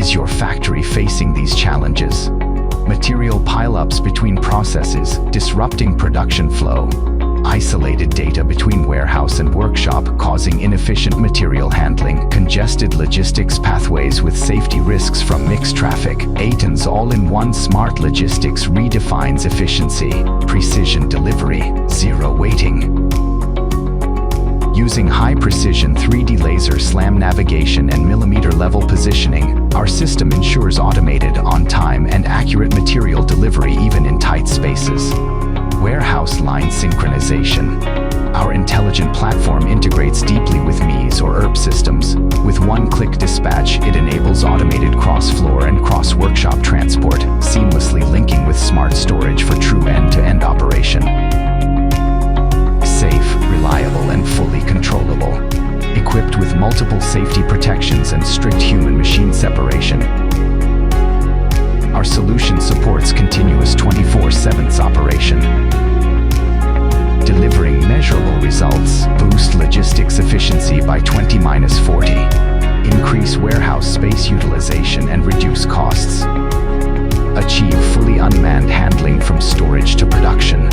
Is your factory facing these challenges? Material pileups between processes, disrupting production flow. Isolated data between warehouse and workshop causing inefficient material handling, congested logistics pathways with safety risks from mixed traffic. AiTEN's all-in-one smart logistics redefines efficiency, precision delivery, zero waiting. Using high-precision 3D laser SLAM navigation and millimeter-level positioning, our system ensures automated, on-time, and accurate material delivery even in tight spaces. Warehouse line synchronization. Our intelligent platform integrates deeply with MES or ERP systems. With one-click dispatch, it enables automated cross-floor and cross-workshop transport, seamlessly linking with smart storage for true end-to-end operation. Safe, reliable, and fully controllable. Equipped with multiple safety protections and strict human-machine separation, our solution supports continuous 24/7 operation. Delivering measurable results, boost logistics efficiency by 20-40, increase warehouse space utilization and reduce costs. Achieve fully unmanned handling from storage to production.